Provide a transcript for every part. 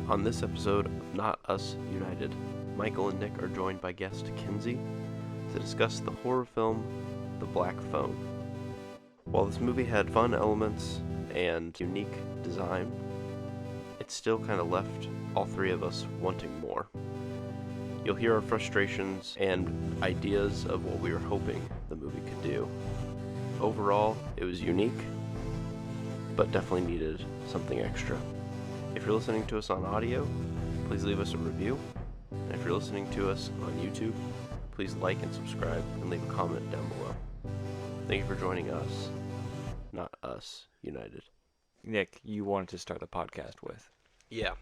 On this episode of Not Us United, Michael and Nick are joined by guest Kenzie to discuss the horror film The Black Phone. While this movie had fun elements and unique design, it still kind of left all three of us wanting more. You'll hear our frustrations and ideas of what we were hoping the movie could do. Overall, it was unique, but definitely needed something extra. If you're listening to us on audio, please leave us a review. And if you're listening to us on YouTube, please like and subscribe and leave a comment down below. Thank you for joining us, Not Us United. Nick, you wanted to start the podcast with. Yeah.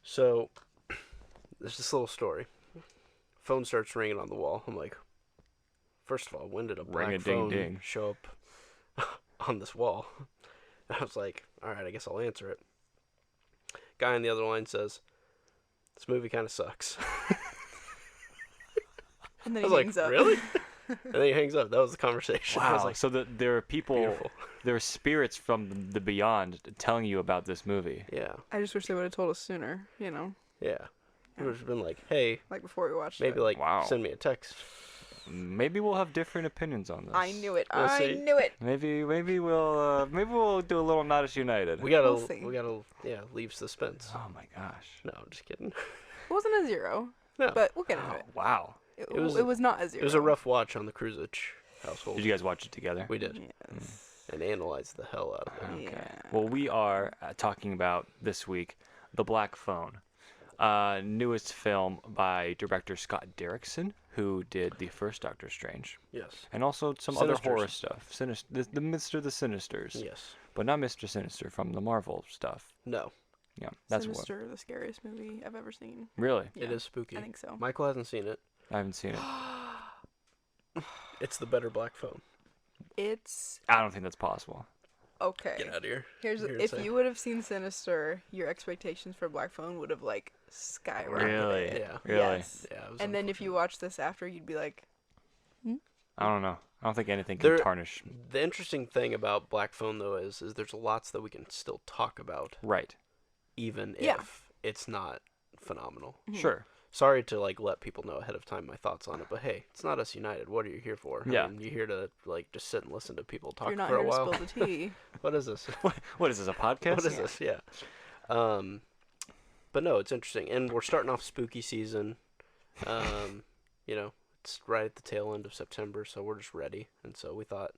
So, there's this little story. Phone starts ringing on the wall. I'm like, first of all, when did a black phone show up on this wall? And I was like, all right, I guess I'll answer it. Guy on the other line says, this movie kind of sucks. And then I was like, really? And then he hangs up. That was the conversation. Wow. I was like, So there are people, beautiful. there are spirits from the beyond telling you about this movie. Yeah. I just wish they would have told us sooner, Yeah. It would have been like, hey, like before we watched maybe it. like Wow. send me a text. Maybe we'll have different opinions on this. I knew it. We'll I see. knew it. Maybe we'll do a little Not Us United. We We'll see. gotta leave suspense. Oh my gosh. No, I'm just kidding. It wasn't a 0, No. but we'll get into Oh, it. wow. It was- was not a 0. It was a rough watch on the Kruzich household. Did you guys watch it together? We did. Yes. And analyzed the hell out of it. Okay. Yeah. Well, we are talking about this week The Black Phone, newest film by director Scott Derrickson, who did the first Doctor Strange, Yes. and also some other Sinisters. horror stuff. The Mr. the Sinisters, Yes. but not Mr. Sinister from the Marvel stuff. No. Yeah, that's Sinister, the scariest movie I've ever seen. what. Really, It Yeah, is spooky. I think so. Michael hasn't seen it. I haven't seen it. It's the better black phone. It's I don't think that's possible. okay. Get out of here. Here's You're if insane. you would have seen Sinister, your expectations for Black Phone would have like skyrocketed. Really? Yeah. Really? Yes. Yeah. It was And then if you watch this after, you'd be like, I don't know. I don't think anything can There- tarnish. The interesting thing about Black Phone though is there's lots that we can still talk about, Right. even Yeah. if it's not phenomenal. Sure. Sorry to like let people know ahead of time my thoughts on it, but hey, it's Not Us United. What are you here for? Yeah. I mean, you're here to like just sit and listen to people talk you're not for a here to while. spill the tea. What is this? What is this, a podcast? What is this? Yeah. But no, it's interesting, and we're starting off spooky season. It's right at the tail end of September, so we're just ready, and so we thought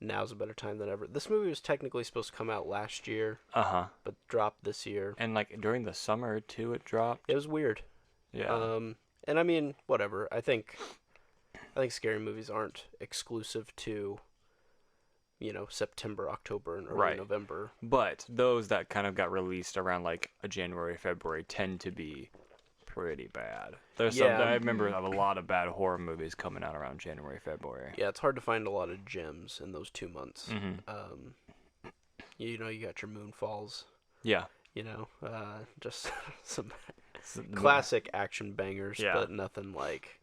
now's a better time than ever. This movie was technically supposed to come out last year, Uh-huh. but dropped this year. And like during the summer too, it dropped. It was weird. Yeah. And I mean, whatever. I think scary movies aren't exclusive to, September, October, and early Right. November. But those that kind of got released around like a January, February tend to be pretty bad. There's Yeah. I remember a lot of bad horror movies coming out around January, February. Yeah, it's hard to find a lot of gems in those 2 months. Mm-hmm. You got your Moonfalls, Yeah. just some So classic action bangers, Yeah. but nothing like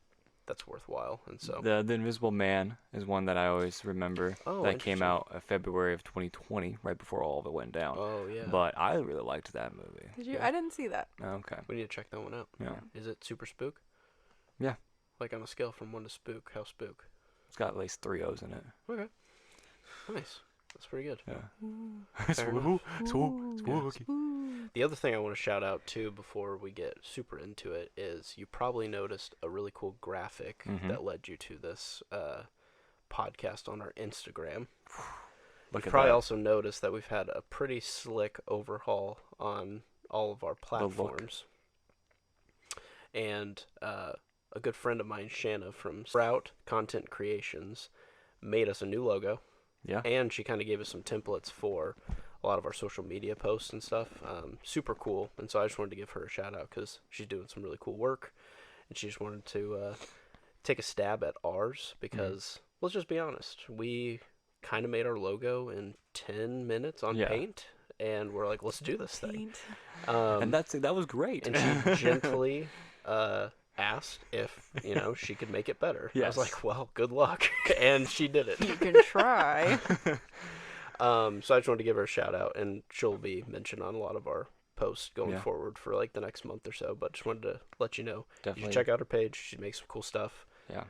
that's worthwhile. And so, The Invisible Man is one that I always remember. Oh, that came interesting. out February of 2020, right before all of it went down. oh yeah, But I really liked that movie. Did you? Yeah. I didn't see that. Okay. we need to check that one out. Yeah. Is it super spook? Yeah. Like on a scale from 1 to spook, how spook? It's got at least 3 O's in it. Okay, nice. That's pretty good. Yeah. Fair enough. Spooky. The other thing I want to shout out too before we get super into it is you probably noticed a really cool graphic Mhm. that led you to this podcast on our Instagram. Look You've at probably that. also noticed that we've had a pretty slick overhaul on all of our look. platforms. And a good friend of mine, Shanna from Sprout Content Creations, made us a new logo. Yeah. And she kind of gave us some templates for a lot of our social media posts and stuff. Super cool. And so I just wanted to give her a shout out because she's doing some really cool work. And she just wanted to take a stab at ours because, let's just be honest, we kind of made our logo in 10 minutes on Yeah. Paint. And we're like, let's do this thing. Paint. And that was great. And she gently asked if, she could make it better. I Yes. was like, well, good luck. And she did it. You can try. So I just wanted to give her a shout out, and she'll be mentioned on a lot of our post going Yeah. forward for like the next month or so. But just wanted to let you know. Definitely. You should check out her page. She makes some cool stuff. Yeah.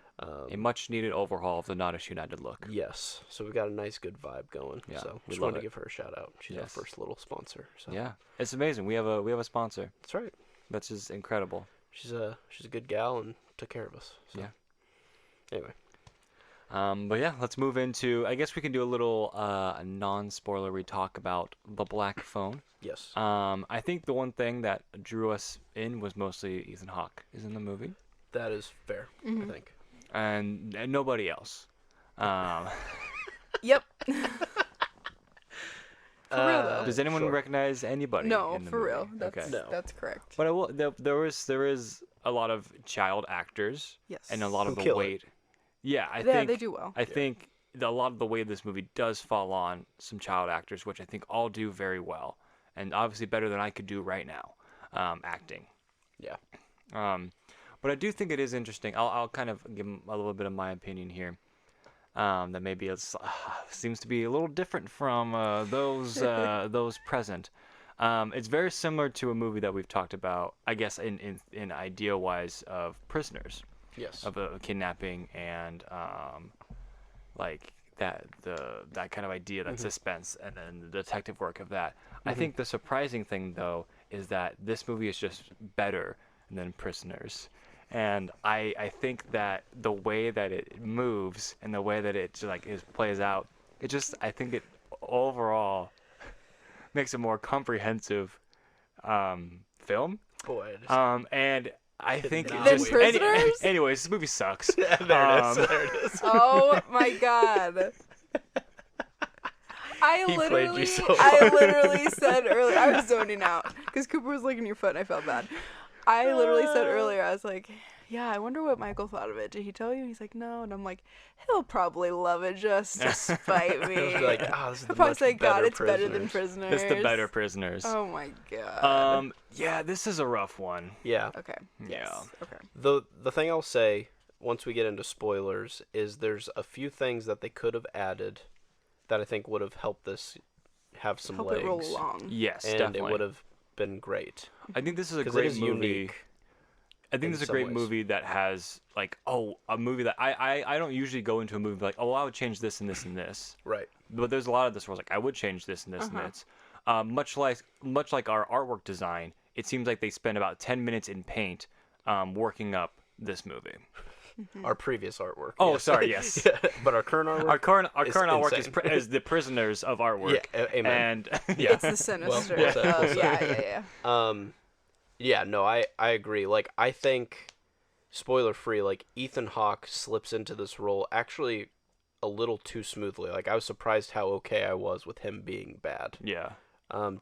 A much needed overhaul of the Not Us United look. Yes. So we got a nice, good vibe going. Yeah, So we just love wanted to it. give her a shout out. She's our Yes. first little sponsor. So Yeah. It's amazing. We have a sponsor. that's right. That's just incredible. She's a good gal and took care of us. So. Yeah. Anyway. But yeah, let's move into. I guess we can do a little non-spoilery talk about the Black Phone. Yes. I think the one thing that drew us in was mostly Ethan Hawke is in the movie, That is fair. I think. and nobody else. Yep. For real though. Does anyone Sure. recognize anybody? No, in the for movie? real. That's Okay. No. that's correct. But I will. There is a lot of child actors, Yes. and a lot of Who the kill it. weight. Yeah, I Yeah, think they do well. I think a lot of the weight of this movie does fall on some child actors, which I think all do very well, and obviously better than I could do right now, acting. Yeah. But I do think it is interesting. I'll kind of give a little bit of my opinion here. That maybe seems to be a little different from those present. It's very similar to a movie that we've talked about, I guess, in idea wise of Prisoners. Yes. Of a kidnapping and like that kind of idea, that suspense, and then the detective work of that. I think the surprising thing though is that this movie is just better than Prisoners, and I think that the way that it moves and the way that it plays out, I think it overall makes a more comprehensive film. Boy. I And I think not it wait. Prisoners? anyways, this movie sucks. there it is. There it is. Oh my god. He played you so I hard. literally said earlier, I was zoning out because Cooper was licking your foot and I felt bad. I literally said earlier, I was like, yeah, I wonder what Michael thought of it. Did he tell you? He's like, no. And I'm like, he'll probably love it just to spite me. It was like, this is the He'll probably much say, God, better it's better than Prisoners." Prisoners. It's the better Prisoners. Oh my god. Yeah, this is a rough one. Yeah. Okay. Yeah. Yes. Okay. The thing I'll say once we get into spoilers is there's a few things that they could have added that I think would have helped this have some Help legs. it roll along. Yes, and definitely. it would have been great. I think this is a 'Cause great it is movie. unique. I think in this is a some great ways. movie that has a movie that I don't usually go into a movie like, I would change this and this and this. Right. But there's a lot of this where I was like, I would change this and this and this. Much like our artwork design, it seems like they spend about 10 minutes in paint working up this movie. Our previous artwork. Oh, yes. sorry, yes. Yeah, but our current artwork. Our current is artwork insane. is the Prisoners of artwork. Yeah, amen. And yeah, It's the sinister. well said, well said. Yeah. Yeah, no, I agree. Like, I think, spoiler free, like, Ethan Hawke slips into this role actually a little too smoothly. Like, I was surprised how okay I was with him being bad. yeah.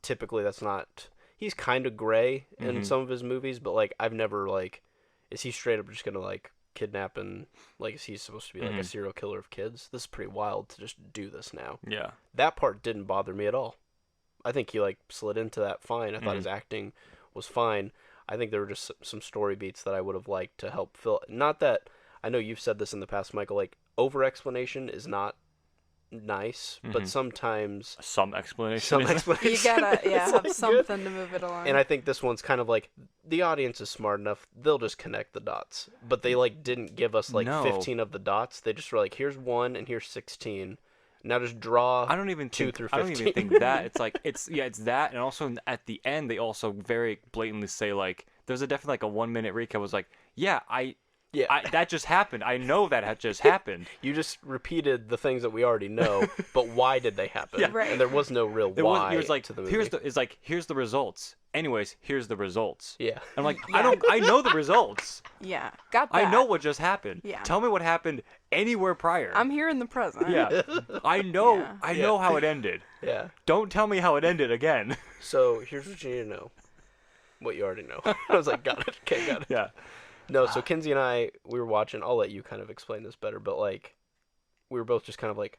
Typically that's not, he's kind of gray in some of his movies, but, like, I've never, like, is he straight up just gonna, like, kidnap and, like, is he supposed to be, like, a serial killer of kids? This is pretty wild to just do this now. Yeah. That part didn't bother me at all. I think he, like, slid into that fine. I thought his acting was fine. I think there were just some story beats that I would have liked to help fill. Not that, I know you've said this in the past, Michael, like, over explanation is not nice, but sometimes Some explanation. some is- explanation You gotta is, have like, good. something to move it along. And I think this one's kind of like, the audience is smart enough, they'll just connect the dots. But they, like, didn't give us, like, No. 15 of the dots. They just were like, here's 1 and here's 16. Now just draw I don't even 2 think through I 15. don't even think that it's like it's that, and also at the end they also very blatantly say, like, there's definitely like a 1 minute recap was like, I that just happened. I know that had just happened. You just repeated the things that we already know, but why did they happen? Yeah. Right. And there was no real It why was like to the movie. here's the results. Anyways, here's the results. Yeah. I'm like, I know the results. yeah. Got that. I know what just happened. Yeah. Tell me what happened anywhere prior. I'm here in the present. yeah. I know Yeah. I know how it ended. Yeah. Don't tell me how it ended again. So here's what you need to know. What you already know. I was like, got it. Okay, got it. Yeah. No, so Kenzie and I, we were watching. I'll let you kind of explain this better, but, like, we were both just kind of like,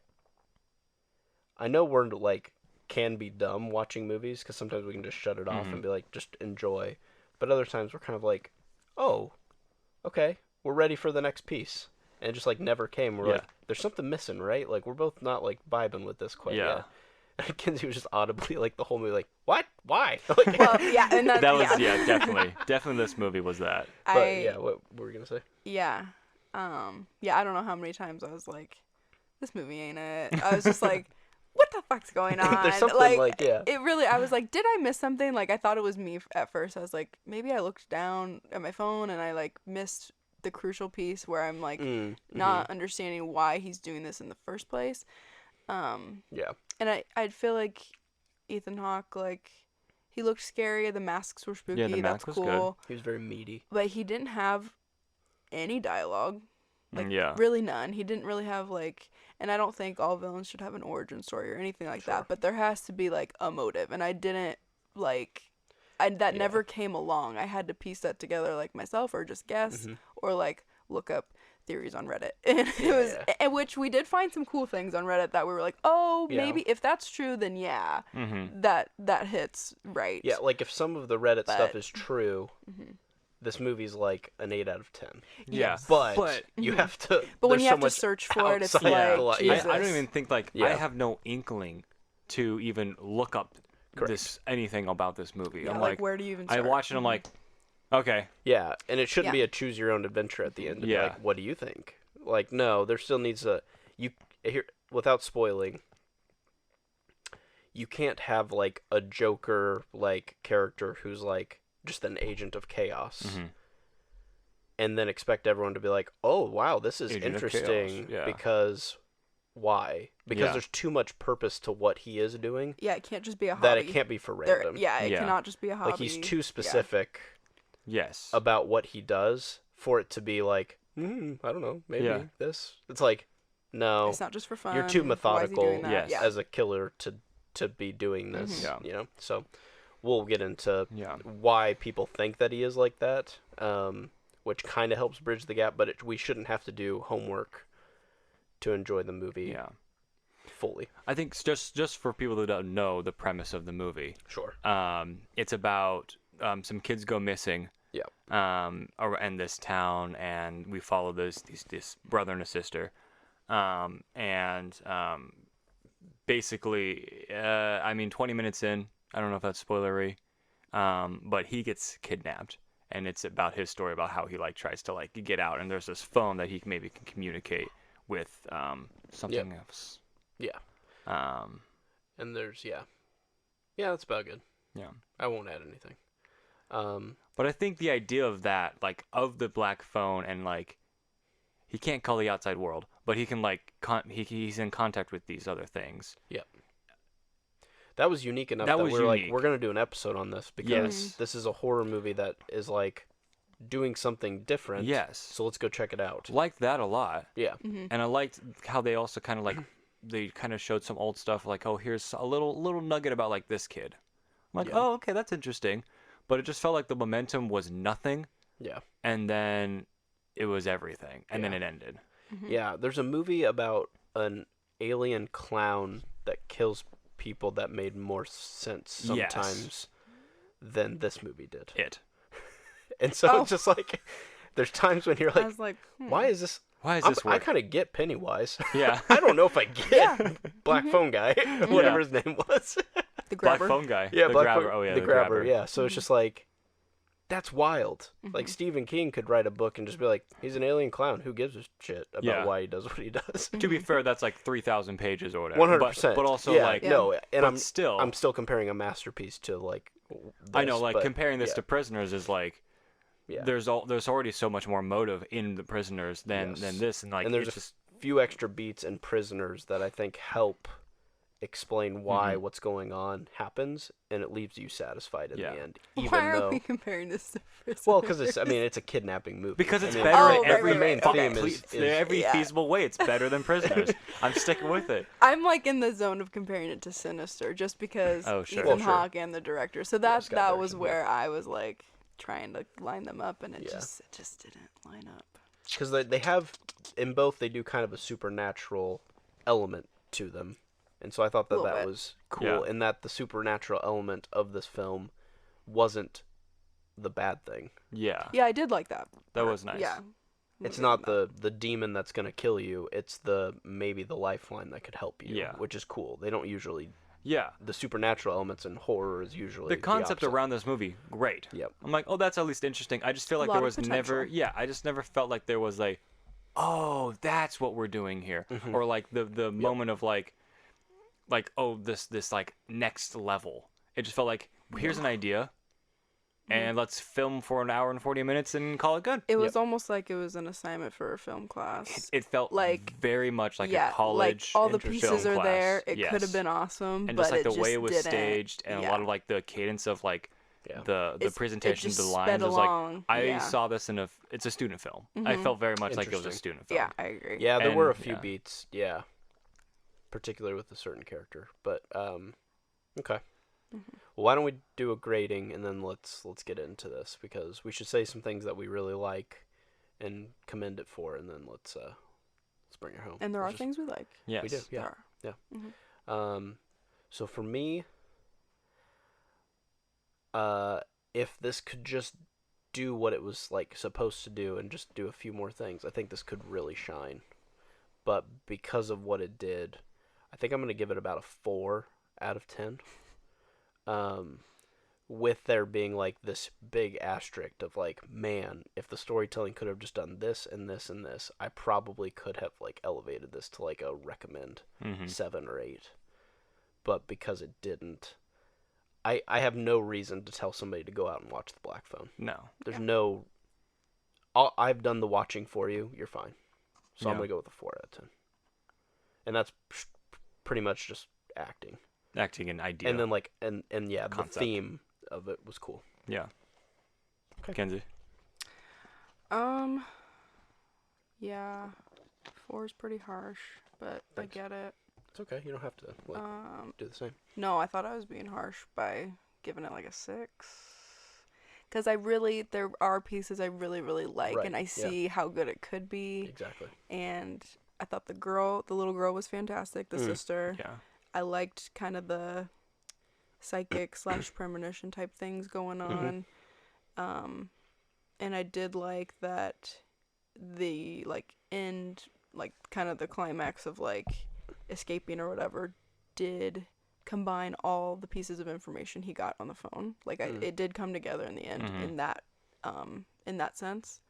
I know we're, like, can be dumb watching movies because sometimes we can just shut it off and be like, just enjoy. But other times we're kind of like, oh, okay, we're ready for the next piece. And it just, like, never came. We're Yeah. like, there's something missing, right? Like, we're both not, like, vibing with this quite Yeah. yet. And Kenzie was just audibly like the whole movie like, what? Why? Like, Well, yeah, and That was definitely this movie was that. But yeah, what were we gonna say? Yeah. Yeah, I don't know how many times I was like, this movie ain't it. I was just like, what the fuck's going on? There's something like, yeah. It really, I was like, did I miss something? Like, I thought it was me at first. I was like, maybe I looked down at my phone and I like missed the crucial piece where I'm like not understanding why he's doing this in the first place. Yeah. And I'd feel like Ethan Hawke, like, he looked scary. The masks were spooky. Yeah, the mask was good. He was very meaty. But he didn't have any dialogue. Like, Yeah. really none. He didn't really have, like, and I don't think all villains should have an origin story or anything like that, but there has to be, like, a motive. And I didn't, like, that never came along. I had to piece that together, like, myself or just guess or, like, look up theories on Reddit. And it was, and which we did find some cool things on Reddit that we were like, oh, maybe if that's true, then yeah, that hits right. Yeah, like if some of the Reddit stuff is true, this movie's like an 8 out of 10. Yeah. But you have to. But when you so have to much search for it, it's outside the like, li- Jesus. I don't even think like I have no inkling to even look up anything about this movie. Yeah, I'm like, like, where do you even I start? watch it. I'm like, okay. Yeah, and it shouldn't be a choose your own adventure at the end. To be like, what do you think? Like, no, there still needs without spoiling. You can't have like a Joker like character who's like just an agent of chaos, and then expect everyone to be like, "Oh, wow, this is interesting." Because why? Because there's too much purpose to what he is doing. Yeah, it can't just be a hobby. That it can't be for random. It cannot just be a hobby. Like he's too specific. Yes. About what he does for it to be like, I don't know, maybe this. It's like, no. It's not just for fun. You're too methodical as a killer to be doing this. You know. So we'll get into why people think that he is like that, which kind of helps bridge the gap. But we shouldn't have to do homework to enjoy the movie. Fully. I think just for people that don't know the premise of the movie. Sure. It's about some kids go missing. In this town, and we follow this brother and a sister, basically, 20 minutes in, I don't know if that's spoilery, but he gets kidnapped, and it's about his story about how he like tries to like get out, and there's this phone that he maybe can communicate with something else. And there's that's about good. I won't add anything. But I think the idea of that, like, of the black phone, and like, he can't call the outside world, but he can like, he's in contact with these other things. That was unique enough that we're like, we're gonna do an episode on this because this is a horror movie that is like doing something different. So let's go check it out. Liked that a lot. And I liked how they also kind of like, they kind of showed some old stuff, like, oh, here's a little nugget about like this kid. I'm like, oh, okay, that's interesting. But it just felt like the momentum was nothing. And then it was everything. And then it ended. Yeah, there's a movie about an alien clown that kills people that made more sense sometimes than this movie did. And so it's just like, there's times when you're like, I was like, why is this? Why is this work? I kind of get Pennywise. Yeah. I don't know if I get Black Phone Guy, whatever his name was. The grabber. Black phone guy. Yeah, the Black grabber. Phone, Oh yeah, the grabber. Yeah. So it's just like, that's wild. Like Stephen King could write a book and just be like, he's an alien clown. Who gives a shit about why he does what he does? To be fair, that's like 3,000 pages or whatever. 100%. But also like no, and I'm still comparing a masterpiece to like. I know, like comparing this to Prisoners is like. Yeah. There's already so much more motive in the Prisoners than this, and like, and there's just few extra beats in Prisoners that I think help explain why what's going on happens, and it leaves you satisfied in the end. Even why are though, we comparing this to Prisoners? Well, because it's a kidnapping movie. Because it's better. better in every main theme is every feasible way. It's better than Prisoners. I'm sticking with it. I'm like in the zone of comparing it to Sinister, just because Ethan Hawke and the director. So that was where I was like trying to line them up, and it just didn't line up. Because they have, in both, they do kind of a supernatural element to them. And so I thought that was cool, in that the supernatural element of this film wasn't the bad thing. Yeah, I did like that. That was nice. Yeah. It's not the demon that's going to kill you. It's maybe the lifeline that could help you, which is cool. They don't usually Yeah. the supernatural elements in horror is usually The concept opposite. around this movie, great. Yep. I'm like, oh, that's at least interesting. I just feel like lot there of was potential. I just never felt like there was like, oh, that's what we're doing here, Mm-hmm. or like the moment of like, oh, this like next level. It just felt like here's an idea, and let's film for an hour and 40 minutes and call it good. It was almost like it was an assignment for a film class. It felt like very much like yeah, a college like all the film pieces are class. there. It Yes. could have been awesome, And but just like the it way just it was didn't. staged and a lot of like the cadence of like Yeah. the presentation, it the just lines. sped I was like, along. I Yeah. saw this in it's a student film. I felt very much like it was a Interesting. student film. Yeah, I agree. Yeah, there were a And, few yeah. beats. Yeah, particularly with a certain character. But okay. Well, why don't we do a grading and then let's get into this, because we should say some things that we really like and commend it for, and then let's bring it home. And there are Let's just- things we like. Yes. we do. Yeah. There are. So for me, if this could just do what it was like supposed to do and just do a few more things, I think this could really shine. But because of what it did, I think I'm gonna give it about a 4 out of 10. With there being like this big asterisk of like, man, if the storytelling could have just done this and this and this, I probably could have like elevated this to like a recommend 7 or 8. But because it didn't, I have no reason to tell somebody to go out and watch The Black Phone. No. There's no. I've done the watching for you. You're fine. So I'm Yeah. gonna go with a 4 out of 10. And that's pretty much just acting. Acting and idea. And then like and yeah, Concept. the theme of it was cool. Yeah. Okay. Kenzie. Yeah, 4 is pretty harsh, but Thanks. I get it. It's okay. You don't have to like do the same. No, I thought I was being harsh by giving it like a 6. Because there are pieces I really, really like, Right, and I yeah. see how good it could be. Exactly. And I thought the little girl was fantastic, the sister. Yeah. I liked kind of the psychic / premonition type things going on. And I did like that the like end, like kind of the climax of like escaping or whatever did combine all the pieces of information he got on the phone. Like it did come together in the end in that sense.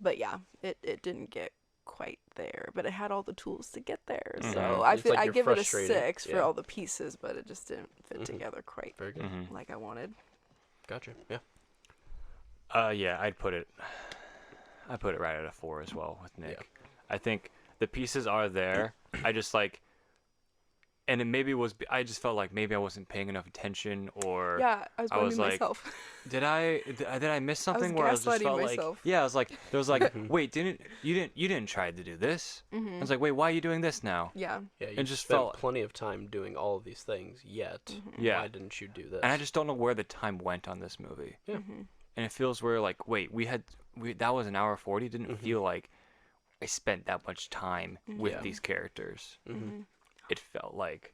But yeah, it didn't get quite there, but it had all the tools to get there. So I It's feel like I you're give it a frustrated. 6 for Yeah. all the pieces, but it just didn't fit together quite Very good. like I wanted. Gotcha. Yeah. Yeah, I'd put it right at a 4 as well with Nick. Yeah. I think the pieces are there. I just like, and it maybe was, I just felt like maybe I wasn't paying enough attention, or Yeah, I was I blaming was like, myself. did I miss something where I just gaslighting felt myself. like, yeah, I was like, there was like, wait, you didn't try to do this? I was like, wait, why are you doing this now? Yeah. Yeah. You It just spent felt- plenty of time doing all of these things. Yet, Yeah. why didn't you do this? And I just don't know where the time went on this movie. Yeah. And it feels where like, wait, that was an hour 40. Didn't feel like I spent that much time with Yeah. these characters. Mm-hmm. It felt like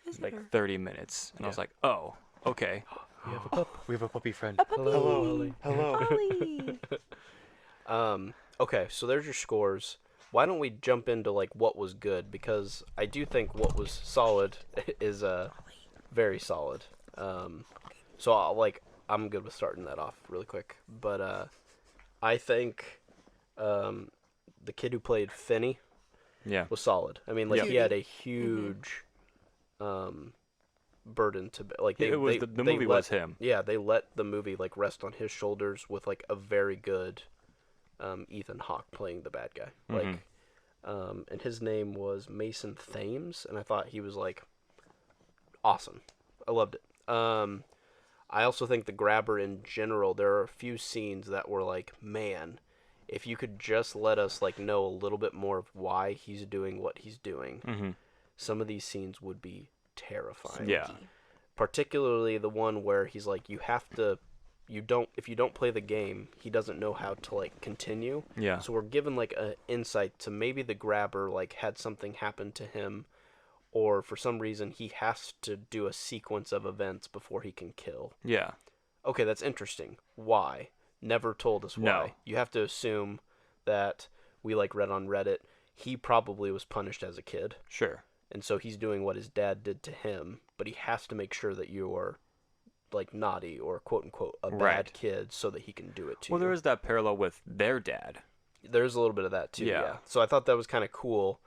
Visitor. 30 minutes, and I was Yeah. like, oh, okay. We have a pup. We have a puppy friend. Hello, Holly. Hello. Ollie. Okay, so there's your scores. Why don't we jump into like what was good, because I do think what was solid is very solid. So I'm good with starting that off really quick. But I think the kid who played Finney Yeah. was solid. I mean, like Yeah. he had a huge burden to like. They, It was they, the they movie let- was him. Yeah, they let the movie like rest on his shoulders with like a very good Ethan Hawke playing the bad guy. Like, and his name was Mason Thames, and I thought he was like awesome. I loved it. I also think the grabber in general, there are a few scenes that were like, man, if you could just let us like know a little bit more of why he's doing what he's doing, some of these scenes would be terrifying. Yeah. Particularly the one where he's like, if you don't play the game, he doesn't know how to like continue. Yeah. So we're given like an insight to maybe the grabber like had something happen to him, or for some reason he has to do a sequence of events before he can kill. Yeah. Okay, that's interesting. Why? Never told us why. No. You have to assume that we like read on Reddit, he probably was punished as a kid. Sure. and so he's doing what his dad did to him, but he has to make sure that you are like naughty or quote unquote a bad kid so that he can do it to you. Well, there is that parallel with their dad. There's a little bit of that too. Yeah. So I thought that was kind of cool,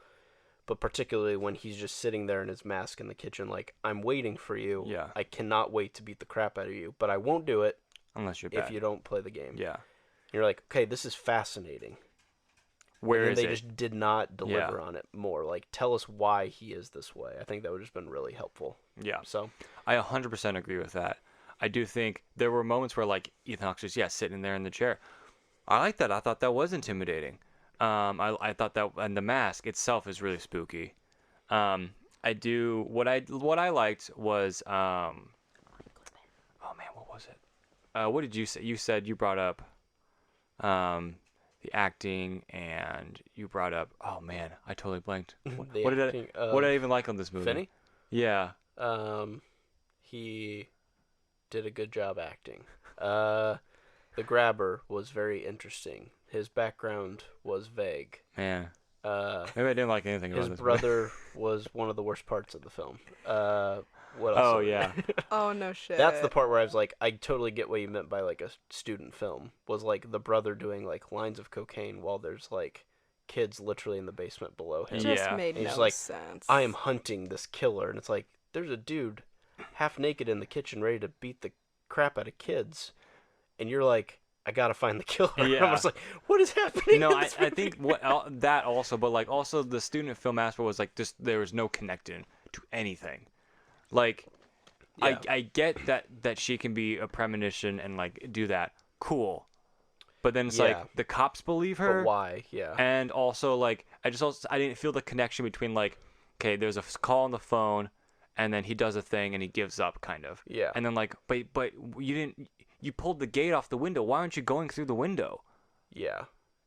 but particularly when he's just sitting there in his mask in the kitchen, like, I'm waiting for you. Yeah. I cannot wait to beat the crap out of you, but I won't do it Unless you're bad. if you don't play the game. Yeah. And you're like, okay, this is fascinating. Where is they it? just did not deliver on it more. Like, tell us why he is this way. I think that would have just been really helpful. Yeah. So I 100% agree with that. I do think there were moments where, like, Ethan Hawke's just, sitting there in the chair. I like that. I thought that was intimidating. I thought that, and the mask itself is really spooky. I do, what I liked was, oh man, what was it? What did you say? You said you brought up, the acting, and you brought up, oh man, I totally blanked. What did I even like on this movie? Finney? Yeah. He did a good job acting. The grabber was very interesting. His background was vague. Man. Maybe I didn't like anything about this. His brother was one of the worst parts of the film. What else? Oh, yeah. Oh, no shit. That's the part where I was like, I totally get what you meant by, like, a student film. Was, like, the brother doing, like, lines of cocaine while there's, like, kids literally in the basement below him. It just Yeah. made And no he's like, sense. I am hunting this killer. And it's like, there's a dude half naked in the kitchen ready to beat the crap out of kids. And you're like, I gotta find the killer. Yeah. I was like, what is happening? No, in I this think that also, but like also the student film aspect was like just there was no connection to anything. Like, Yeah. I get that she can be a premonition and like do that, cool, but then it's Yeah. like the cops believe her. But why? Yeah. And also like I didn't feel the connection between like, okay, there's a call on the phone, and then he does a thing and he gives up kind of. Yeah. And then like, but you pulled the gate off the window. Why aren't you going through the window? Yeah.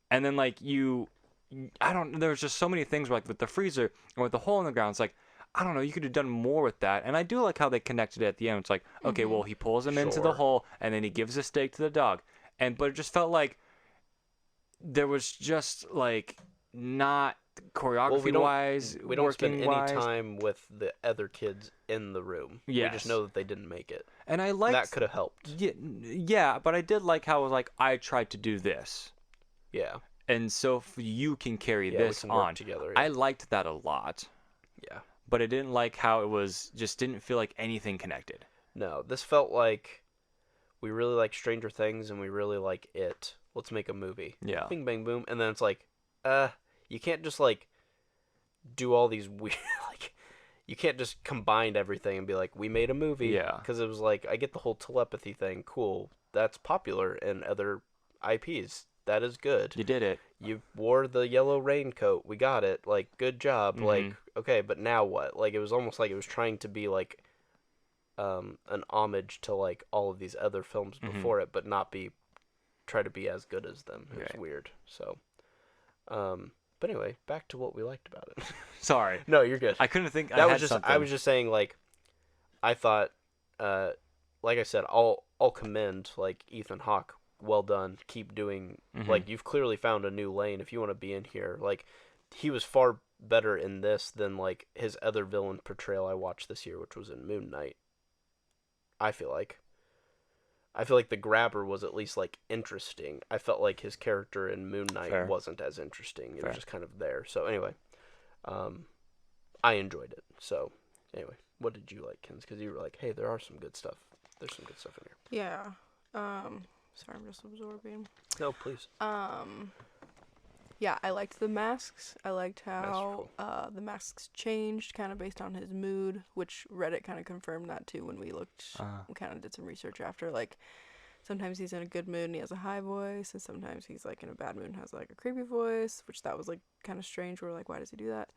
And then like there's just so many things like with the freezer or with the hole in the ground. It's like, I don't know, you could have done more with that. And I do like how they connected it at the end. It's like, okay, well, he pulls him into the Sure. hole and then he gives a steak to the dog. But it just felt like there was just like not choreography wise, we don't spend any working-wise. time with the other kids in the room. We Yes. just know that they didn't make it. And I liked That could have helped. Yeah, but I did like how it was like, I tried to do this. Yeah. And so you can carry Yeah, we this can work on. together. I liked that a lot. Yeah. But I didn't like how it was just didn't feel like anything connected. No, this felt like we really like Stranger Things and we really like It. Let's make a movie. Yeah. Bing, bang, boom. And then it's like, you can't just like do all these weird, like, you can't just combine everything and be like, we made a movie. Yeah. Because it was like, I get the whole telepathy thing. Cool. That's popular in other IPs. That is good. You did it. You wore the yellow raincoat. We got it. Like, good job. Mhm. Like, okay, but now what? Like, it was almost like it was trying to be like an homage to like all of these other films Mhm. before it, but not try to be as good as them. It was Right. weird. So, but anyway, back to what we liked about it. Sorry. No, you're good. I couldn't think. That I was had just. something. I was just saying, like, I thought, like I said, I'll commend like Ethan Hawke. Well done. Keep doing. Mhm. Like, you've clearly found a new lane. If you want to be in here, like, he was far better in this than like his other villain portrayal I watched this year, which was in Moon Knight. I feel like the grabber was at least like interesting. I felt like his character in Moon Knight Fair. wasn't as interesting. It Fair. was just kind of there. So anyway, I enjoyed it. So anyway, what did you like, Kenz? Because you were like, hey, there are some good stuff. There's some good stuff in here. Yeah. Sorry, I'm just absorbing. No, please. Yeah, I liked the masks. I liked how Masterful. the masks changed kind of based on his mood, which Reddit kind of confirmed that too when we looked, we kind of did some research after. Like, sometimes he's in a good mood and he has a high voice, and sometimes he's like in a bad mood and has like a creepy voice, which that was like kind of strange. We're like, why does he do that?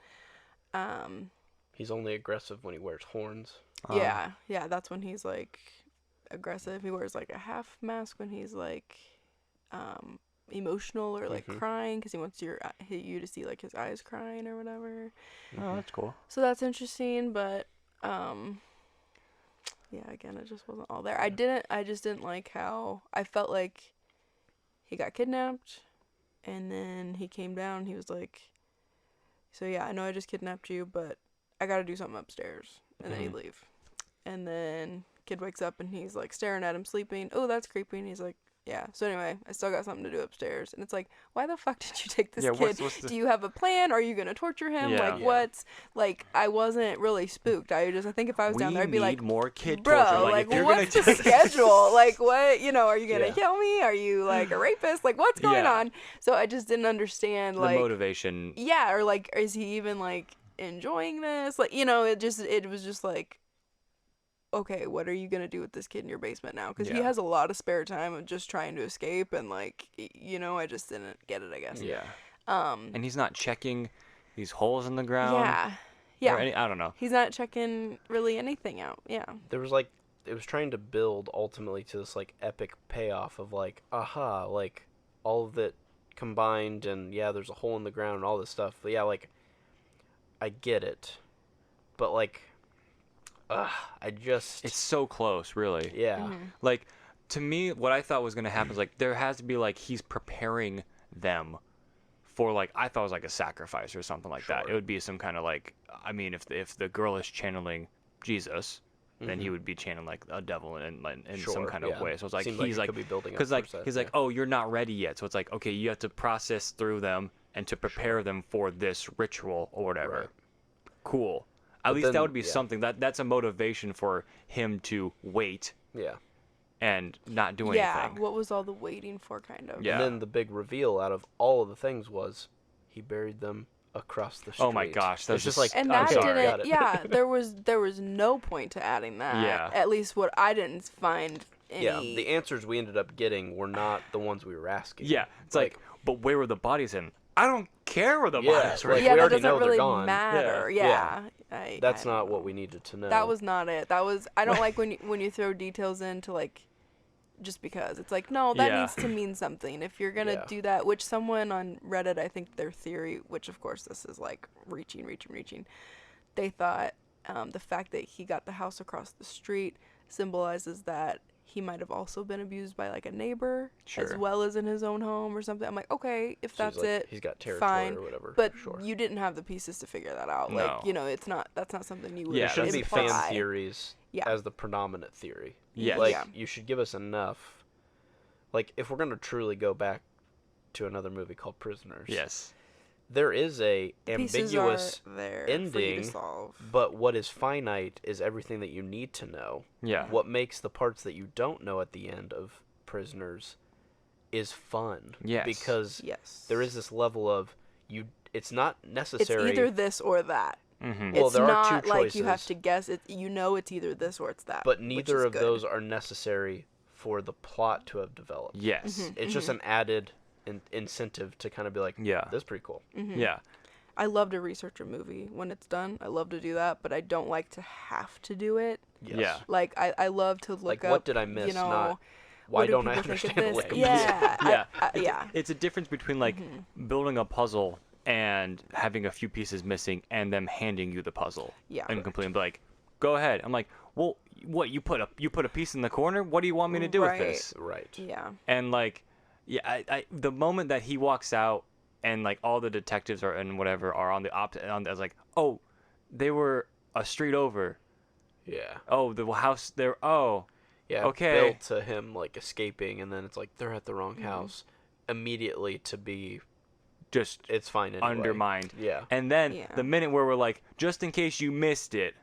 He's only aggressive when he wears horns. Yeah, that's when he's like aggressive. He wears like a half mask when he's like emotional or like crying because he wants you to see like his eyes crying or whatever. Oh, that's cool. So that's interesting, but yeah, again, it just wasn't all there. I just didn't like how I felt like he got kidnapped and then he came down and he was like, so yeah, I know I just kidnapped you, but I gotta do something upstairs, and then he'd leave. And then kid wakes up and he's like staring at him sleeping. Oh, that's creepy. And he's like, yeah. So anyway, I still got something to do upstairs. And it's like, why the fuck did you take this kid? Do you have a plan? Are you going to torture him? What's, like, I wasn't really spooked. I think if I was down there, I'd be like, more kid bro, torture. like what's the schedule? Like, what, are you going to kill me? Are you, like, a rapist? Like, what's going on? So I just didn't understand, like. The motivation. Yeah, or, like, is he even, like, enjoying this? Like, it was just, like, okay, what are you going to do with this kid in your basement now? Because he has a lot of spare time of just trying to escape, and, like, I just didn't get it, I guess. Yeah. And he's not checking these holes in the ground. Yeah. I don't know. He's not checking really anything out. Yeah. There was, like, it was trying to build ultimately to this, like, epic payoff of, like, aha, like, all of it combined, and, yeah, there's a hole in the ground and all this stuff. But, yeah, like, I get it. But, like, it's so close, really. Yeah. Mm-hmm. Like, to me, what I thought was going to happen is, like, there has to be, like, he's preparing them for, like, I thought it was, like, a sacrifice or something like that. It would be some kind of, like, I mean, if the girl is channeling Jesus, then he would be channeling, like, a devil in some kind of way. So it's like, he's like, because, like, he's like, oh, you're not ready yet. So it's like, okay, you have to process through them and to prepare them for this ritual or whatever. Right. Cool. At least that would be something. That's a motivation for him to wait. Yeah. And not do anything. Yeah, what was all the waiting for, kind of? Yeah. And then the big reveal out of all of the things was he buried them across the street. Oh my gosh, that's just like, and that didn't. Yeah, there was no point to adding that. Yeah. At least what I didn't find. Yeah, the answers we ended up getting were not the ones we were asking. Yeah, it's like, but where were the bodies in? I don't care where the bodies were. Like, yeah, we that already doesn't know really they're gone. matter. Yeah. That's not what we needed to know. That was not it. That was. I don't like when you throw details into, like, just because it's like, no, that needs to mean something. If you're gonna do that, which someone on Reddit, I think their theory, which of course this is like reaching, they thought the fact that he got the house across the street symbolizes that he might have also been abused by, like, a neighbor as well as in his own home or something. I'm like, okay, if so that's like, it, he's got territory fine, or whatever. but you didn't have the pieces to figure that out. No. Like, that's not something you would. There shouldn't be fan imply. theories as the predominant theory. Yes. Like, you should give us enough. Like, if we're going to truly go back to another movie called Prisoners. Yes. There is a ambiguous there ending, for you to solve. but what is finite is everything that you need to know. Yeah. What makes the parts that you don't know at the end of Prisoners is fun. Yes. Because Yes. there is this level of it's not necessary. It's either this or that. Mm-hmm. Well, It's there are not two like you have choices. to guess it. It's either this or it's that. But which neither is of good. those are necessary for the plot to have developed. Yes. It's just an added incentive to kind of be like, this is pretty cool. Yeah. I love to research a movie when it's done. I love to do that, but I don't like to have to do it. Yes. Yeah. Like, I love to look Like, up. what did I miss? Not why what do don't I people think of understand this? Wikipedia? Yeah. Yeah. It's a difference between, like, building a puzzle and having a few pieces missing and them handing you the puzzle. Yeah. And completely be like, go ahead. I'm like, well, what, you put a piece in the corner? What do you want me to do with this? Right. Yeah. And, like, I the moment that he walks out and, like, all the detectives are and whatever are on the opposite end, I was like, oh, they were a street over. Yeah. Oh, the house there. Oh. Yeah. Okay. Built to him, like, escaping, and then it's like they're at the wrong house immediately to be Just it's fine anyway. undermined. Yeah. And then the minute where we're like, just in case you missed it,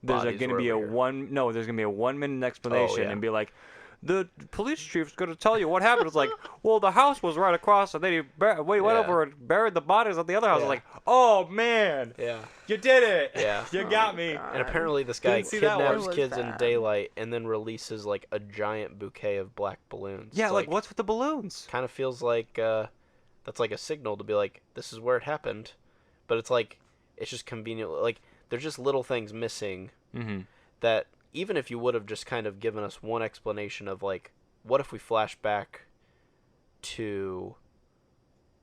there's Bodies going to were be over here. there's going to be a 1 minute explanation yeah. and be like, the police chief's going to tell you what happened. It's like, well, the house was right across, and then he went over and buried the bodies at the other house. Yeah. I was like, oh man, Yeah. you did it. Yeah. You got me. God. And apparently this guy Didn't see that one. kidnaps It was kids in bad. daylight and then releases, like, a giant bouquet of black balloons. Yeah, It's like, what's with the balloons? Kind of feels like that's like a signal to be like, this is where it happened. But it's like, it's just convenient. Like, there's just little things missing that even if you would have just kind of given us one explanation of, like, what if we flash back to,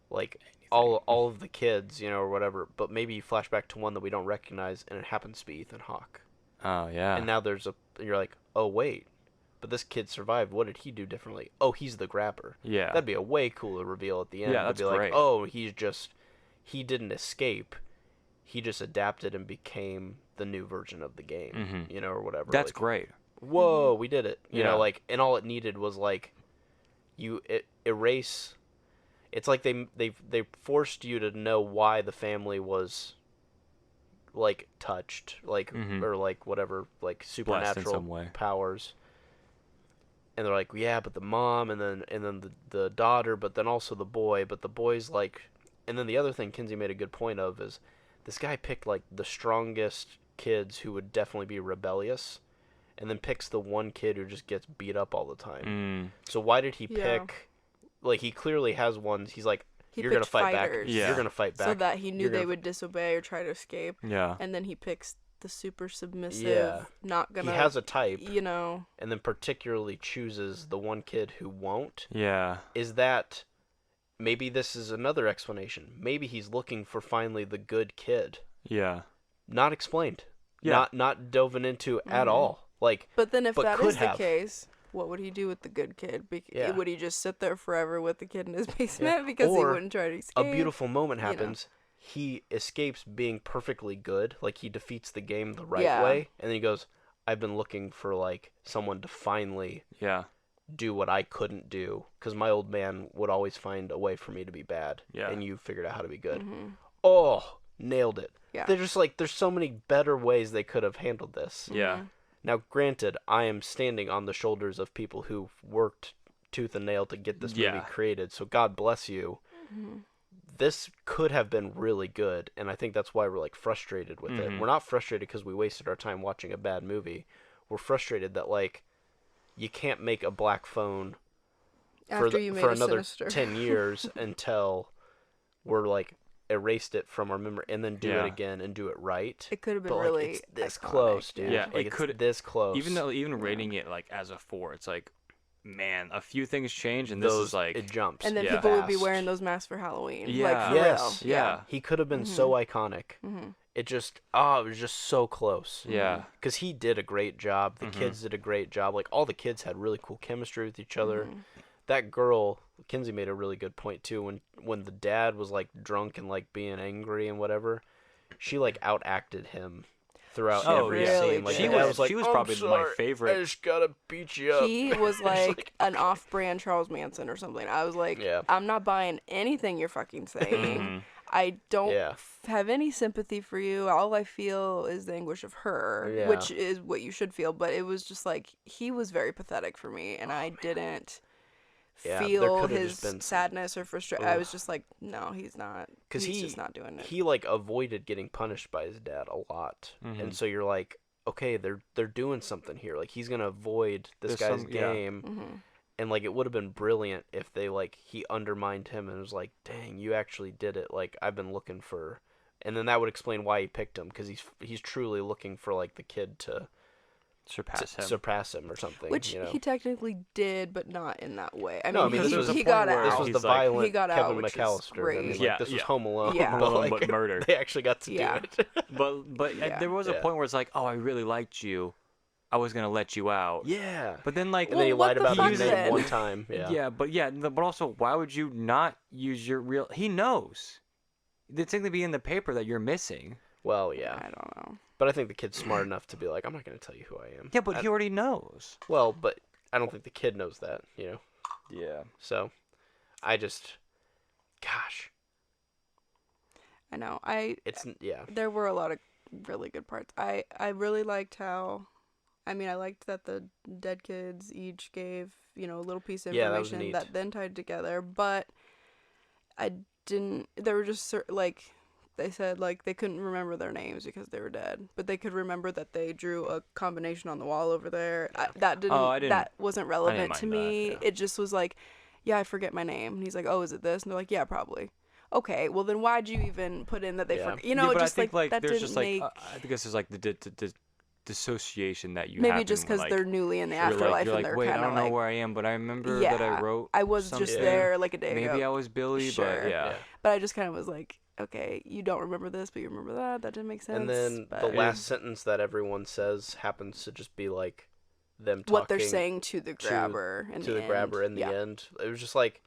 like, all of the kids, you know, or whatever, but maybe you flash back to one that we don't recognize and it happens to be Ethan Hawke. Oh yeah. And now you're like, oh wait, but this kid survived. What did he do differently? Oh, he's the grabber. Yeah. That'd be a way cooler reveal at the end. Yeah, to that's be like, great. oh, he didn't escape. he just adapted and became the new version of the game, you know, or whatever. That's like, great. Whoa, we did it. You Yeah. know, like, and all it needed was like, erase. It's like they forced you to know why the family was, like, touched, like, or like whatever, like supernatural powers. And they're like, yeah, but the mom, and then the daughter, but then also the boy, but the boy's like, and then the other thing Kenzie made a good point of is, this guy picked like the strongest kids who would definitely be rebellious, and then picks the one kid who just gets beat up all the time. So why did he pick? Like, he clearly has ones. He's like, you're gonna fight fighters. back. Yeah. You're gonna fight back. So that he knew they would disobey or try to escape. Yeah. And then he picks the super submissive, not gonna. He has a type, you know. and then particularly chooses the one kid who won't. Yeah. Is that maybe this is another explanation? Maybe he's looking for finally the good kid. Yeah. Not explained. Yeah. Not dove into at all. Like, but then if that is the case, what would he do with the good kid? Would he just sit there forever with the kid in his basement because he wouldn't try to escape? A beautiful moment happens. He escapes being perfectly good, like he defeats the game the right way, and then he goes, I've been looking for like someone to finally do what I couldn't do, because my old man would always find a way for me to be bad, and you figured out how to be good. Oh, nailed it. They're just like, there's so many better ways they could have handled this. Now, granted, I am standing on the shoulders of people who've worked tooth and nail to get this movie created, so God bless you. This could have been really good, and I think that's why we're like frustrated with it. We're not frustrated because we wasted our time watching a bad movie. We're frustrated that like you can't make a black phone for another 10 years until we're like erased it from our memory, and then do it again and do it right. It could have been but, really it's this iconic, close, dude. Yeah, like, it could it's this close. Even rating it like as a 4, it's like, man, a few things change, and this is like it jumps. And then people would be wearing those masks for Halloween. Yeah. Like, for real. Yeah. He could have been so iconic. It just, it was just so close. Yeah. Because he did a great job. The kids did a great job. Like, all the kids had really cool chemistry with each other. That girl, Kenzie made a really good point too. When the dad was like drunk and like being angry and whatever, she like outacted him throughout every scene. Like, she was probably my favorite. I just gotta beat you up. He was like an off-brand Charles Manson or something. I was like, I'm not buying anything you're fucking saying. I don't have any sympathy for you. All I feel is the anguish of her, which is what you should feel. But it was just like, he was very pathetic for me, and I didn't feel his sadness or frustration. I was just like, no, he's not. Because he's just not doing it. He like avoided getting punished by his dad a lot, and so you're like, okay, they're doing something here. Like, he's gonna avoid this guy's game, and like, it would have been brilliant if they like he undermined him and was like, dang, you actually did it. Like, I've been looking for, and then that would explain why he picked him, because he's truly looking for like the kid to surpass him or something, which he technically did, but not in that way. I mean, he got out. This was the violent he got Kevin out, which McAllister. I mean, like, this was Home Alone, but murder. They actually got to do it. but there was a point where it's like, oh, I really liked you. I was gonna let you out. Yeah. But then like, and then he lied about his name one time. But also, why would you not use your real? He knows. It's going to be in the paper that you're missing. Well, yeah. I don't know. But I think the kid's smart enough to be like, I'm not going to tell you who I am. Yeah, but he already knows. Well, but I don't think the kid knows that, you know? Yeah. So, I just, gosh. I know. There were a lot of really good parts. I really liked how, I liked that the dead kids each gave, a little piece of information that then tied together, but I didn't, there were just like, they said like they couldn't remember their names because they were dead, but they could remember that they drew a combination on the wall over there. That wasn't relevant to me. It just was like, I forget my name. And he's like, oh, is it this? And they're like, yeah, probably. Okay, well then why'd you even put in that they forgot? But just I think, like that there's didn't just make. I think this is like the dissociation that you maybe just because they're newly in the afterlife you're and they're wait, kind I of don't know where I am, but I remember that I wrote. I was something. just there like a day ago. Maybe I was Billy, but But I just kind of was like, okay, you don't remember this, but you remember that. That didn't make sense. And then the last sentence that everyone says happens to just be like them talking. What they're saying to the grabber. To the grabber in the end. It was just like,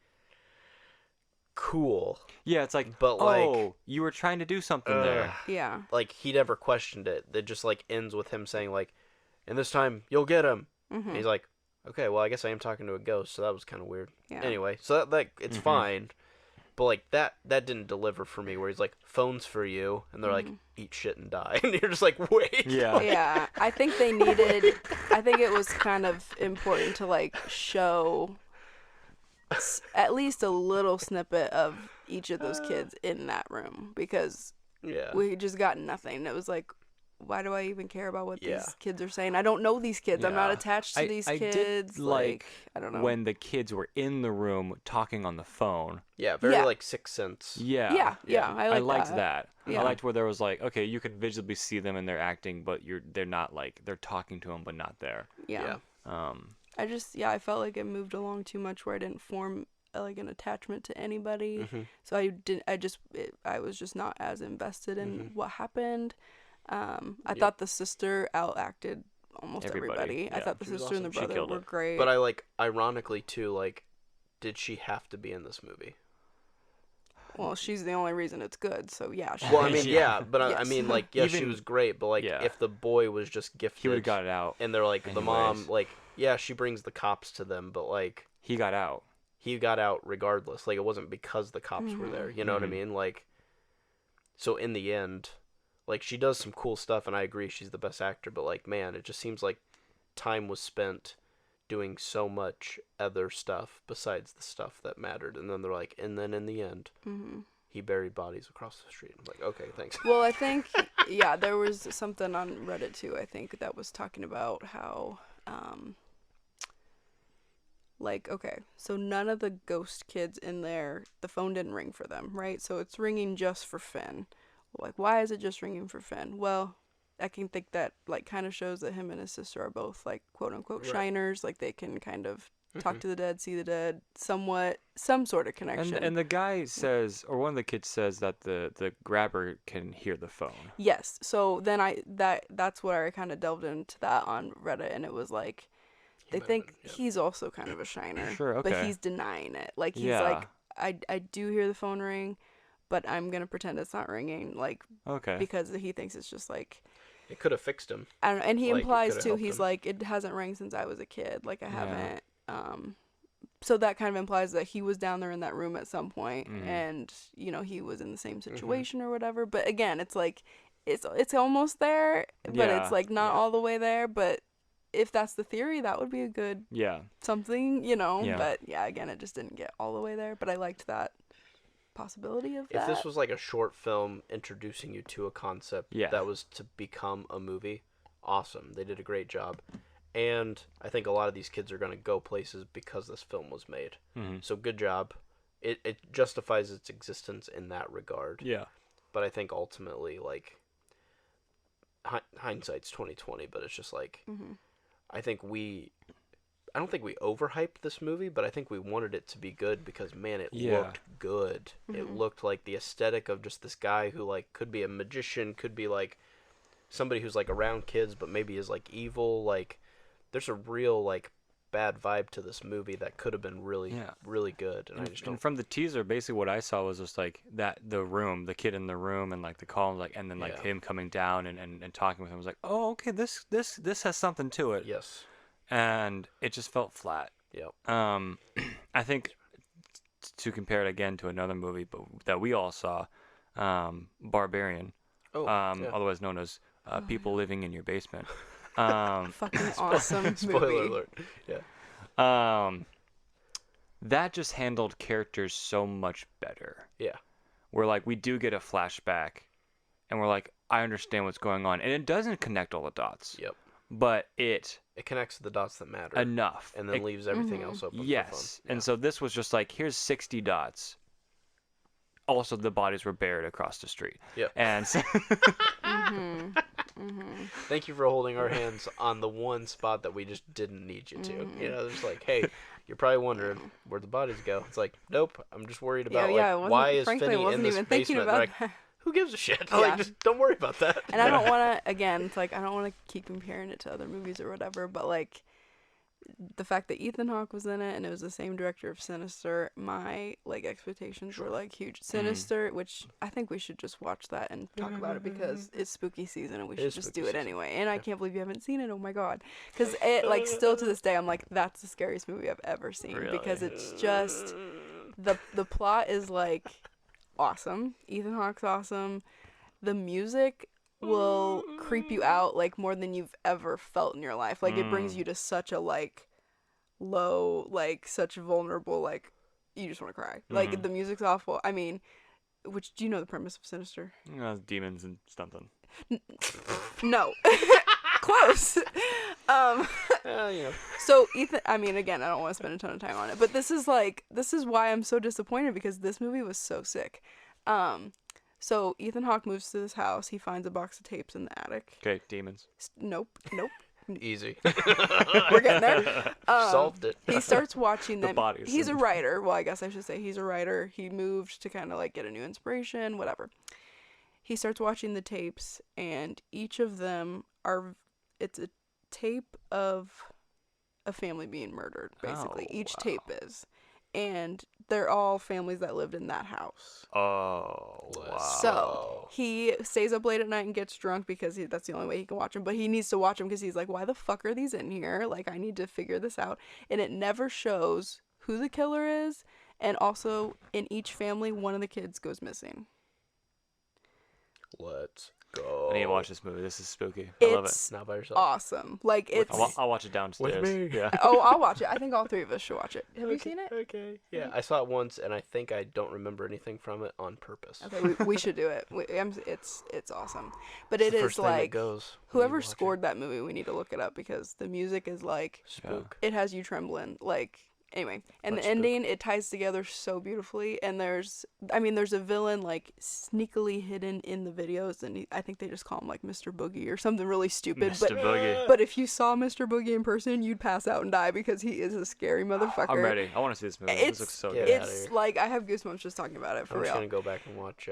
cool. Yeah, it's like, But, like, you were trying to do something there. Yeah. Like, he never questioned it. It just, like, ends with him saying, like, and this time, you'll get him. And he's like, okay, well, I guess I am talking to a ghost, so that was kind of weird. Yeah. Anyway, so that it's fine. But, like, that didn't deliver for me, where he's like, phone's for you, and they're like, eat shit and die. And you're just like, wait. Yeah. Yeah. I think they needed, I think it was kind of important to, like, show at least a little snippet of each of those kids in that room, because we just got nothing. It was like, why do I even care about what these kids are saying? I don't know these kids. I'm not attached to these kids. Did like, I don't know. when the kids were in the room talking on the phone. Yeah, very like Sixth Sense. Yeah. I liked that. Yeah. I liked where there was like, okay, you could visibly see them and they're acting, but they're not like, they're talking to them but not there. Yeah. I felt like it moved along too much where I didn't form like an attachment to anybody. So I was just not as invested in what happened. I thought the sister outacted almost everybody. Yeah. I thought the She was sister and the awesome. brother were great. But I like, ironically too, like, did she have to be in this movie? Well, she's the only reason it's good, so yeah. Well, I mean, but Yes. I mean, like, yes, she Even- was great, but like, if the boy was just gifted, He would have got it out. and they're like, the mom, anyways. like, yeah, she brings the cops to them, but like, He got out. he got out regardless. Like, it wasn't because the cops were there. You know what I mean? Like, so in the end, like, she does some cool stuff, and I agree she's the best actor, but like, man, it just seems like time was spent doing so much other stuff besides the stuff that mattered. And then they're like, and then in the end, he buried bodies across the street. I'm like, okay, thanks. Well, I think, there was something on Reddit too, I think, that was talking about how, like, okay, so none of the ghost kids in there, the phone didn't ring for them, right? So it's ringing just for Finn. Like, why is it just ringing for Finn? Well, I can think that, like, kind of shows that him and his sister are both, like, quote-unquote shiners. Like, they can kind of talk to the dead, see the dead, somewhat, some sort of connection. And the guy says, or one of the kids says that the grabber can hear the phone. Yes. So then that's where I kind of delved into that on Reddit, and it was like, they think he's also kind of a shiner. Sure, okay. But he's denying it. Like, he's like, I do hear the phone ring, but I'm going to pretend it's not ringing, like, because he thinks it's just like... It could have fixed him. I don't know, and he Like, implies it too, could've he's helped like, it hasn't rang since I was a kid. Like, I haven't... So that kind of implies that he was down there in that room at some point, and, you know, he was in the same situation or whatever. But again, it's like, it's almost there, but it's like not all the way there. But if that's the theory, that would be a good something, you know. But yeah, again, it just didn't get all the way there. But I liked that possibility of that. If this was like a short film introducing you to a concept that was to become a movie, awesome. They did a great job. And I think a lot of these kids are going to go places because this film was made. So good job. It justifies its existence in that regard. Yeah. But I think ultimately, like, hindsight's 20/20, but it's just like, I don't think we overhyped this movie, but I think we wanted it to be good because, man, it looked good. It looked like the aesthetic of just this guy who, like, could be a magician, could be, like, somebody who's, like, around kids, but maybe is, like, evil. Like, there's a real, like, bad vibe to this movie that could have been really, really good. And I just don't... And from the teaser, basically what I saw was just, like, that the kid in the room, and, like, the call, like, and then, like, him coming down and talking with him. I was like, oh, okay, this has something to it. Yes. And it just felt flat. Yep. I think to compare it again to another movie that we all saw, Barbarian, otherwise known as People Living in Your Basement. Fucking awesome Spoiler movie. alert. Yeah. That just handled characters so much better. Yeah. Where, like, we do get a flashback, and we're like, I understand what's going on, and it doesn't connect all the dots. Yep. But it connects the dots that matter enough, and then leaves everything else open. Yes, and so this was just like, here's 60 dots. Also, the bodies were buried across the street. Yep. And so Thank you for holding our hands on the one spot that we just didn't need you to. You know, it's like, hey, you're probably wondering where'd the bodies go. It's like, nope, I'm just worried about why is frankly, Finney I wasn't in this even thinking basement? about Like, that. who gives a shit? Yeah. Like, just don't worry about that. And I don't want to, again, it's like, I don't want to keep comparing it to other movies or whatever, but, like, the fact that Ethan Hawke was in it and it was the same director of Sinister, my like expectations were like huge. Sinister, which I think we should just watch that and talk about it because it's spooky season and we should just do it anyway. And I can't believe you haven't seen it. Oh my god, because it like still to this day I'm like that's the scariest movie I've ever seen because it's just the plot is like awesome. Ethan Hawke's awesome. The music will creep you out like more than you've ever felt in your life. Like it brings you to such a like low, like such vulnerable, like you just want to cry. Like the music's awful. I mean, which do you know the premise of Sinister? Demons and something. No. Close. So Ethan, I mean, again, I don't want to spend a ton of time on it, but this is why I'm so disappointed because this movie was so sick. So Ethan Hawke moves to this house. He finds a box of tapes in the attic. Okay, demons. Nope. Easy. We're getting there. Solved it. He starts watching them. bodies. He's a writer. Well, I guess I should say he's a writer. He moved to kind of like get a new inspiration, whatever. He starts watching the tapes, and each of them it's a tape of a family being murdered, basically. Each tape is. And they're all families that lived in that house. Oh, wow. So he stays up late at night and gets drunk because that's the only way he can watch them. But he needs to watch them because he's like, why the fuck are these in here? Like, I need to figure this out. And it never shows who the killer is. And also, in each family, one of the kids goes missing. Let's go. I need to watch this movie. This is spooky. I love it. Not by yourself. Awesome. Like, it's... I'll watch it downstairs. With me. Yeah. Oh, I'll watch it. I think all three of us should watch it. Have you seen it? Okay. Yeah, I saw it once, and I think I don't remember anything from it on purpose. Okay, we should do it. It's awesome. But it is like... Whoever scored that movie, we need to look it up because the music is like... Spook. It has you trembling. Like... Anyway, and Much the ending, it ties together so beautifully, and there's a villain, like, sneakily hidden in the videos, and I think they just call him, like, Mr. Boogie or something really stupid, Mr. Boogie. But if you saw Mr. Boogie in person, you'd pass out and die because he is a scary motherfucker. I'm ready. I want to see this movie. This looks so good. It's, like, I have goosebumps just talking about it, for real. I'm just gonna go back and watch,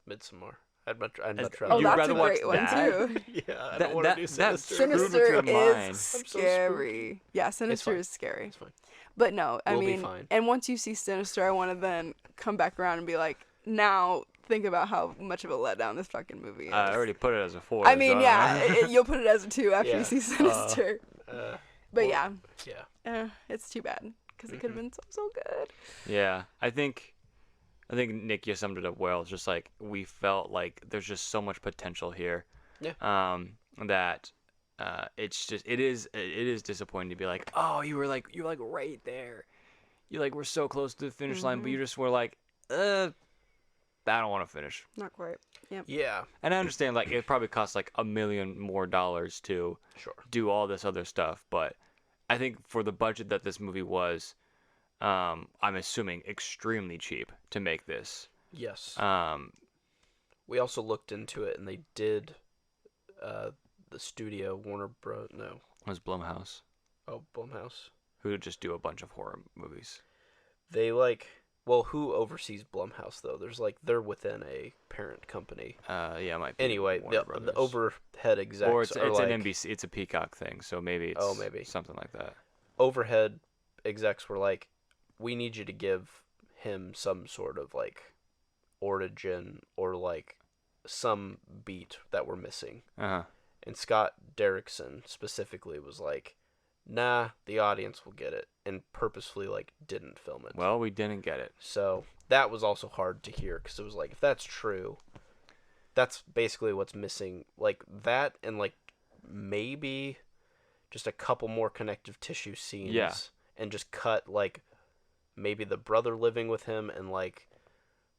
Midsommar. I'd much rather. Oh, You'd that's rather a great watch one, that? too. Yeah, I don't want to do Sinister. Sinister is I'm so scary. Yeah, Sinister is scary. It's fine. But no, I We'll be mean, fine. and once you see Sinister, I want to then come back around and be like, now think about how much of a letdown this fucking movie is. I already put it as a 4. I mean, you'll put it as a 2 after you see Sinister. But yeah. It's too bad because it could have been so good. Yeah, I think Nick, you summed it up well. It's just like we felt like there's just so much potential here. Yeah. That it is disappointing to be like, oh, you're like right there. You like we're so close to the finish line, but you just were like, I don't want to finish. Not quite. Yep. Yeah. And I understand like it probably costs like $1 million more to do all this other stuff, but I think for the budget that this movie was, I'm assuming extremely cheap to make this. Yes. We also looked into it, and they did. The studio Warner Bros. No. It was Blumhouse. Oh, Blumhouse. Who would just do a bunch of horror movies. They like. Well, who oversees Blumhouse though? There's like they're within a parent company. Yeah, it might be. Anyway, the overhead execs or it's are like, an NBC. It's a Peacock thing, so maybe it's something like that. Overhead execs were like, we need you to give him some sort of like origin or like some beat that we're missing. And Scott Derrickson specifically was like, nah, the audience will get it, and purposefully like didn't film it. Well, we didn't get it. So that was also hard to hear because it was like, if that's true, that's basically what's missing. Like that and like maybe just a couple more connective tissue scenes. Yeah. And just cut like maybe the brother living with him and like,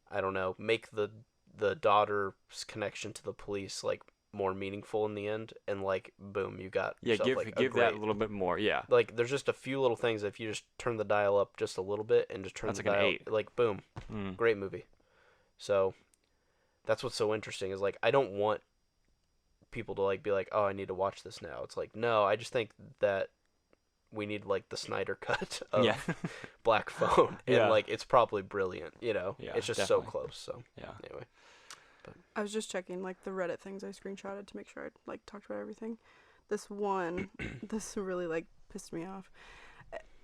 I don't know, make the daughter's connection to the police like more meaningful in the end, and like boom, you got give that a little bit more. Like there's just a few little things. If you just turn the dial up just a little bit and just turn the dial, like boom, great movie. So that's what's so interesting is like I don't want people to like be like, oh, I need to watch this now. It's like, no, I just think that we need like the Snyder cut of Black Phone, and like it's probably brilliant. It's just so close. So anyway. I was just checking like the Reddit things I screenshotted to make sure I like talked about everything. this really like pissed me off.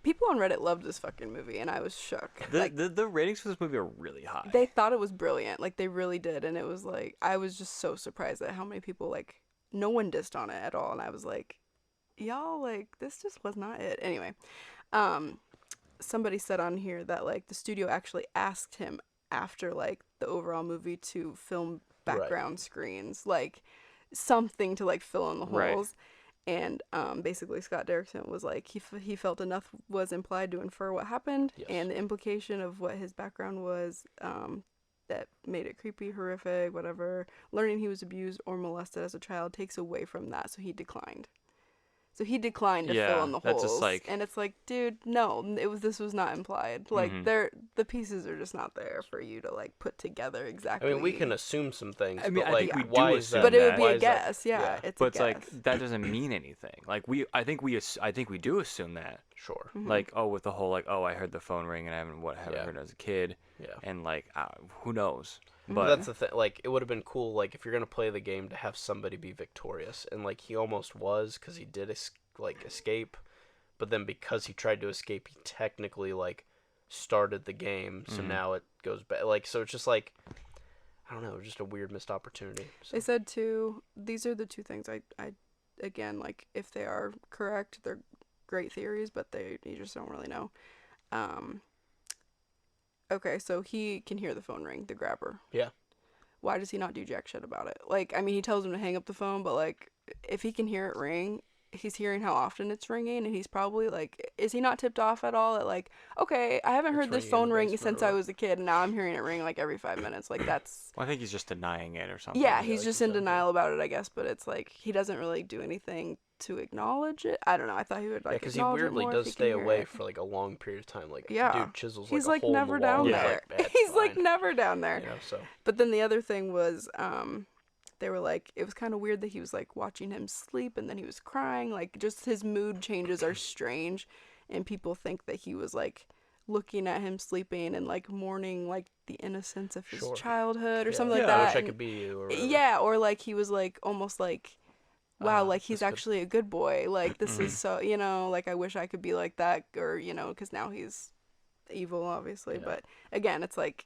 People on Reddit loved this fucking movie, and I was shook. The ratings for this movie are really high. They thought it was brilliant, like they really did, and it was like I was just so surprised at how many people like no one dissed on it at all, and I was like, y'all, like this just was not it. Anyway, somebody said on here that like the studio actually asked him after like the overall movie to film background screens, like something to like fill in the holes. And basically Scott Derrickson was like he felt enough was implied to infer what happened, and the implication of what his background was that made it creepy, horrific, whatever. Learning he was abused or molested as a child takes away from that, so he declined. So he declined to fill in the holes. Just like... And it's like, dude, no, this was not implied. Like, the pieces are just not there for you to, like, put together exactly. I mean, we can assume some things, I mean, but, I think like, we do why assume but it would be why a is that- guess, yeah. It's but a it's guess. like, that doesn't mean anything. Like, I think we do assume that. Sure. Like, with the whole, like, I heard the phone ring and I haven't heard it as a kid. Yeah. And, like, who knows? But that's the thing. Like, it would have been cool, like, if you're going to play the game, to have somebody be victorious. And, like, he almost was, because he did, escape. But then because he tried to escape, he technically, like, started the game. So now it goes back. Like, so it's just, like, I don't know, just a weird missed opportunity. So. They said, too, these are the two things I again, like, if they are correct, they're great theories, but you just don't really know. Okay, so he can hear the phone ring, the grabber. Yeah. Why does he not do jack shit about it? Like, I mean, he tells him to hang up the phone, but, like, if he can hear it ring, he's hearing how often it's ringing, and he's probably, like, is he not tipped off at all at, like, okay, I haven't heard this phone ring since I was a kid, and now I'm hearing it ring, like, every 5 minutes. Like, that's... Well, I think he's just denying it or something. Yeah, he's just in denial about it, I guess, but it's, like, he doesn't really do anything to acknowledge it. I don't know. I thought he would, like, because he acknowledge it weirdly more does if he can stay hear away it. for, like, a long period of time. Like, Yeah. dude chisels, He's, like, a like, hole never in the wall. down He's there. like, "It's He's, like, fine." never down there. You know, so. But then the other thing was, they were like, it was kind of weird that he was like watching him sleep and then he was crying. Like, just his mood changes are strange, and people think that he was like looking at him sleeping and like mourning like the innocence of his childhood or something like that. I wish I could be you. Or whatever. Yeah, or like he was like almost like, wow, like he's actually a good boy. Like, this is so, you know, like I wish I could be like that, or, you know, because now he's evil, obviously. Yeah. But again, it's like,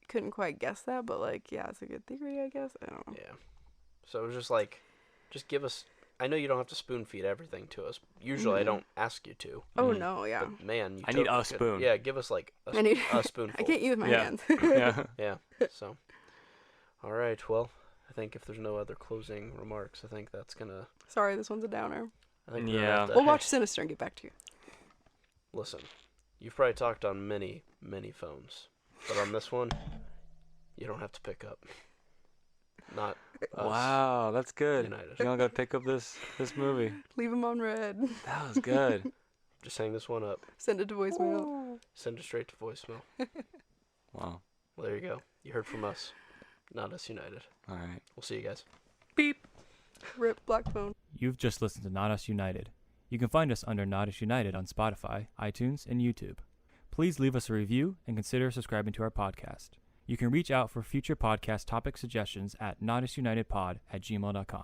couldn't quite guess that, but like, yeah, it's a good theory, I guess. I don't know. Yeah. So it was just like, just give us. I know you don't have to spoon feed everything to us. Usually, I don't ask you to. Oh no, yeah. But man, you I need totally a spoon. Yeah, give us like I need a spoonful. I can't use my hands. Yeah. Yeah. So, all right. Well, I think if there's no other closing remarks, I think that's gonna. Sorry, this one's a downer. I think we're gonna Yeah. have to- We'll watch Sinister and get back to you. Listen, you've probably talked on many phones, but on this one, you don't have to pick up. Not us. Wow, that's good. United. You all got to pick up this movie. Leave him on red. That was good. Just hang this one up. Send it to voicemail. Send it straight to voicemail. Wow. Well, there you go. You heard from us. Not us United. All right. We'll see you guys. Beep. Rip black phone. You've just listened to Not Us United. You can find us under Not Us United on Spotify, iTunes, and YouTube. Please leave us a review and consider subscribing to our podcast. You can reach out for future podcast topic suggestions at notusunitedpod@gmail.com.